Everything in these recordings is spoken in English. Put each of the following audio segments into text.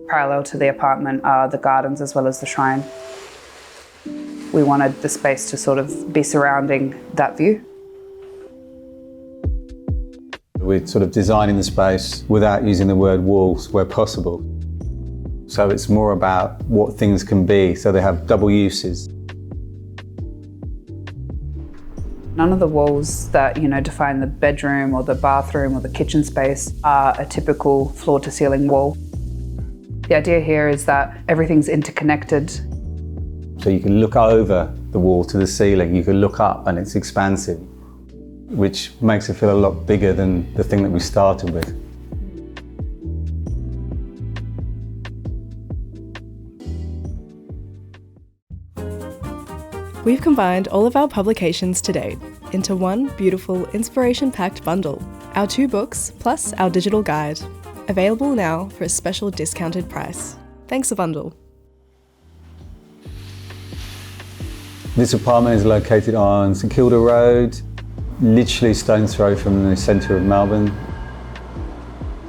Parallel to the apartment are the gardens as well as the shrine. We wanted the space to sort of be surrounding that view. We're sort of designing the space without using the word walls where possible. So it's more about what things can be, so they have double uses. None of the walls that, define the bedroom or the bathroom or the kitchen space are a typical floor-to-ceiling wall. The idea here is that everything's interconnected. So you can look over the wall to the ceiling, you can look up and it's expansive, which makes it feel a lot bigger than the thing that we started with. We've combined all of our publications to date into one beautiful, inspiration-packed bundle. Our 2 books, plus our digital guide. Available now for a special discounted price. Thanks a bundle. This apartment is located on St Kilda Road, literally stone's throw from the centre of Melbourne.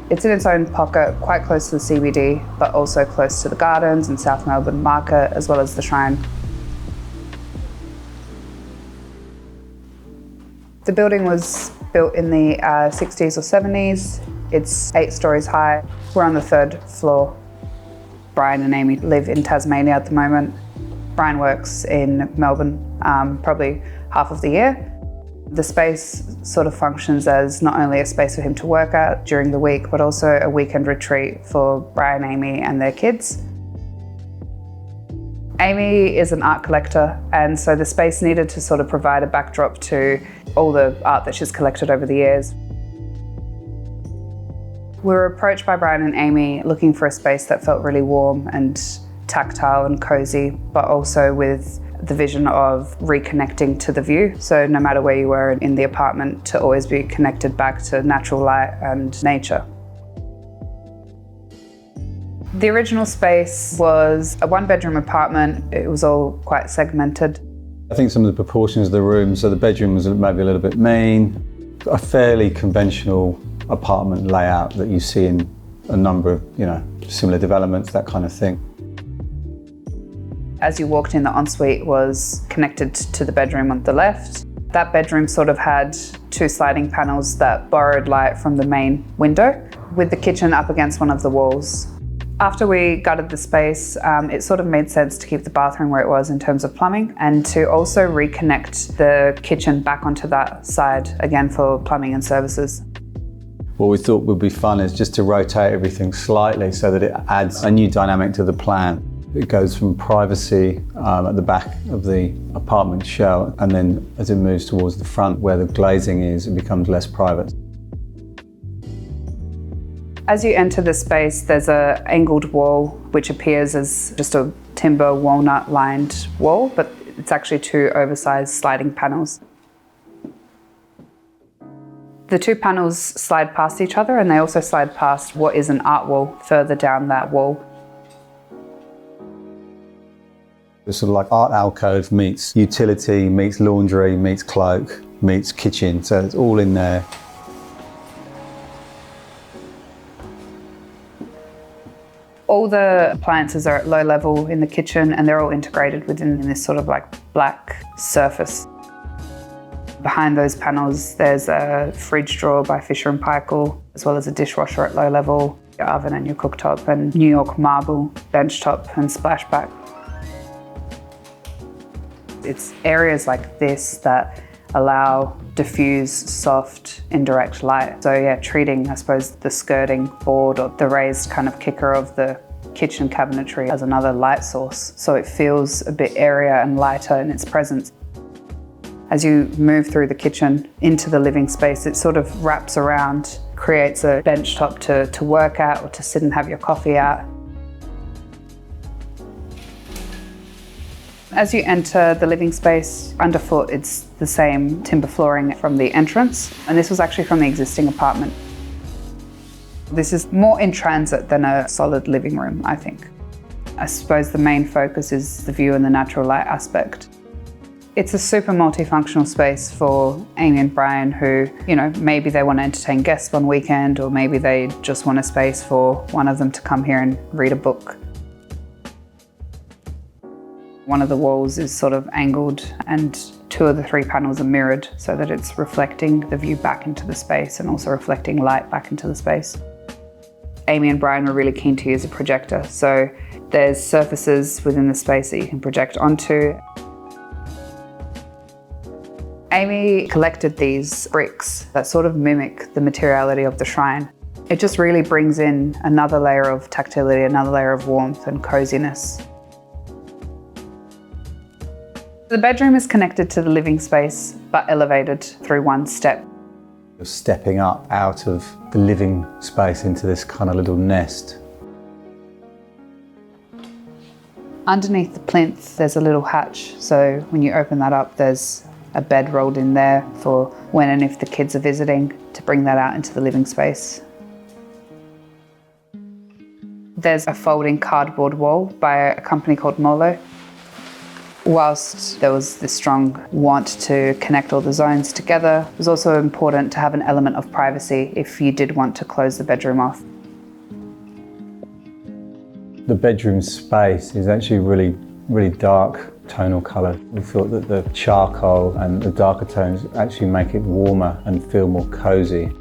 It's in its own pocket, quite close to the CBD, but also close to the gardens and South Melbourne Market, as well as the shrine. The building was built in the 60s or 70s. It's 8 stories high. We're on the 3rd floor. Brian and Amy live in Tasmania at the moment. Brian works in Melbourne probably half of the year. The space sort of functions as not only a space for him to work at during the week, but also a weekend retreat for Brian, Amy and their kids. Amy is an art collector, and so the space needed to sort of provide a backdrop to all the art that she's collected over the years. We were approached by Brian and Amy looking for a space that felt really warm and tactile and cozy, but also with the vision of reconnecting to the view. So no matter where you were in the apartment, to always be connected back to natural light and nature. The original space was a 1-bedroom apartment. It was all quite segmented. I think some of the proportions of the rooms, so the bedroom was maybe a little bit mean, a fairly conventional apartment layout that you see in a number of, similar developments, that kind of thing. As you walked in, the ensuite was connected to the bedroom on the left. That bedroom sort of had 2 sliding panels that borrowed light from the main window, with the kitchen up against one of the walls. After we gutted the space, it sort of made sense to keep the bathroom where it was in terms of plumbing, and to also reconnect the kitchen back onto that side again for plumbing and services. What we thought would be fun is just to rotate everything slightly so that it adds a new dynamic to the plan. It goes from privacy at the back of the apartment shell, and then as it moves towards the front where the glazing is, it becomes less private. As you enter the space, there's an angled wall which appears as just a timber walnut lined wall, but it's actually 2 oversized sliding panels. The 2 panels slide past each other, and they also slide past what is an art wall further down that wall. It's sort of like art alcove meets utility, meets laundry, meets cloak, meets kitchen, so it's all in there. All the appliances are at low level in the kitchen, and they're all integrated within this sort of like black surface. Behind those panels, there's a fridge drawer by Fisher & Paykel, as well as a dishwasher at low level, your oven and your cooktop, and New York marble, benchtop and splashback. It's areas like this that allow diffuse, soft, indirect light. So yeah, treating, I suppose, the skirting board or the raised kind of kicker of the kitchen cabinetry as another light source. So it feels a bit airier and lighter in its presence. As you move through the kitchen into the living space, it sort of wraps around, creates a benchtop to work at or to sit and have your coffee at. As you enter the living space, underfoot it's the same timber flooring from the entrance, and this was actually from the existing apartment. This is more in transit than a solid living room, I think. I suppose the main focus is the view and the natural light aspect. It's a super multifunctional space for Amy and Brian who, maybe they want to entertain guests one weekend, or maybe they just want a space for one of them to come here and read a book. One of the walls is sort of angled and 2 of the 3 panels are mirrored so that it's reflecting the view back into the space and also reflecting light back into the space. Amy and Brian were really keen to use a projector, so there's surfaces within the space that you can project onto. Amy collected these bricks that sort of mimic the materiality of the shrine. It just really brings in another layer of tactility, another layer of warmth and coziness. The bedroom is connected to the living space, but elevated through 1 step. You're stepping up out of the living space into this kind of little nest. Underneath the plinth, there's a little hatch. So when you open that up, there's a bed rolled in there for when and if the kids are visiting, to bring that out into the living space. There's a folding cardboard wall by a company called Molo. Whilst there was this strong want to connect all the zones together, it was also important to have an element of privacy if you did want to close the bedroom off. The bedroom space is actually really dark tonal colour. We thought that the charcoal and the darker tones actually make it warmer and feel more cosy.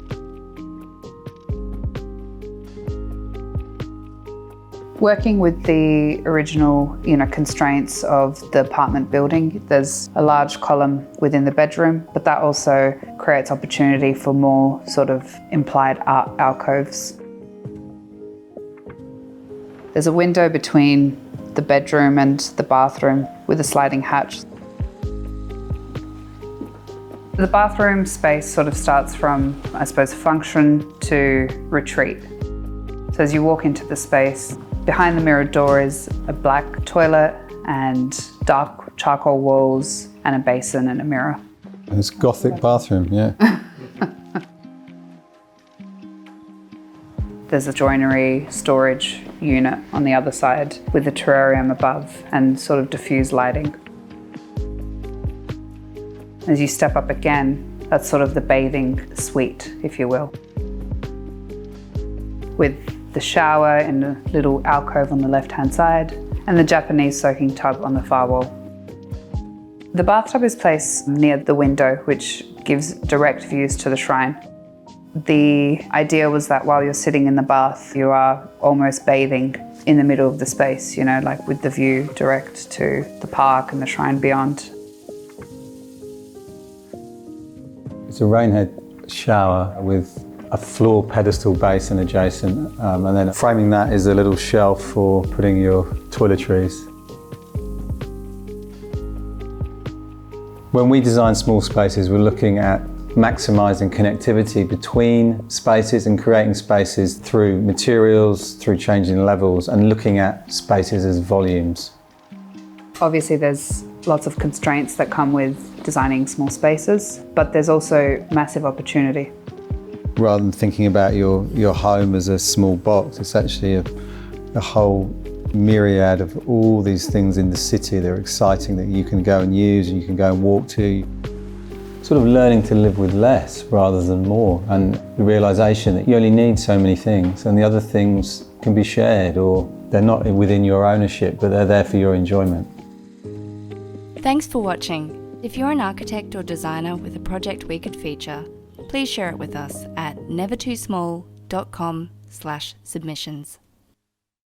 Working with the original, constraints of the apartment building, there's a large column within the bedroom, but that also creates opportunity for more sort of implied art alcoves. There's a window between the bedroom and the bathroom with a sliding hatch. The bathroom space sort of starts from, I suppose, function to retreat. So as you walk into the space, behind the mirrored door is a black toilet and dark charcoal walls and a basin and a mirror. It's Gothic bathroom, yeah. There's a joinery storage unit on the other side with a terrarium above and sort of diffused lighting. As you step up again, that's sort of the bathing suite, if you will, with the shower in a little alcove on the left-hand side and the Japanese soaking tub on the far wall. The bathtub is placed near the window, which gives direct views to the shrine. The idea was that while you're sitting in the bath, you are almost bathing in the middle of the space, like with the view direct to the park and the shrine beyond. It's a rainhead shower with a floor pedestal basin adjacent, and then framing that is a little shelf for putting your toiletries. When we design small spaces, we're looking at maximising connectivity between spaces and creating spaces through materials, through changing levels, and looking at spaces as volumes. Obviously there's lots of constraints that come with designing small spaces, but there's also massive opportunity. Rather than thinking about your home as a small box, it's actually a whole myriad of all these things in the city that are exciting that you can go and use and you can go and walk to. Sort of learning to live with less rather than more, and the realisation that you only need so many things and the other things can be shared, or they're not within your ownership but they're there for your enjoyment. Thanks for watching. If you're an architect or designer with a project we could feature, please share it with us at nevertoosmall.com/submissions.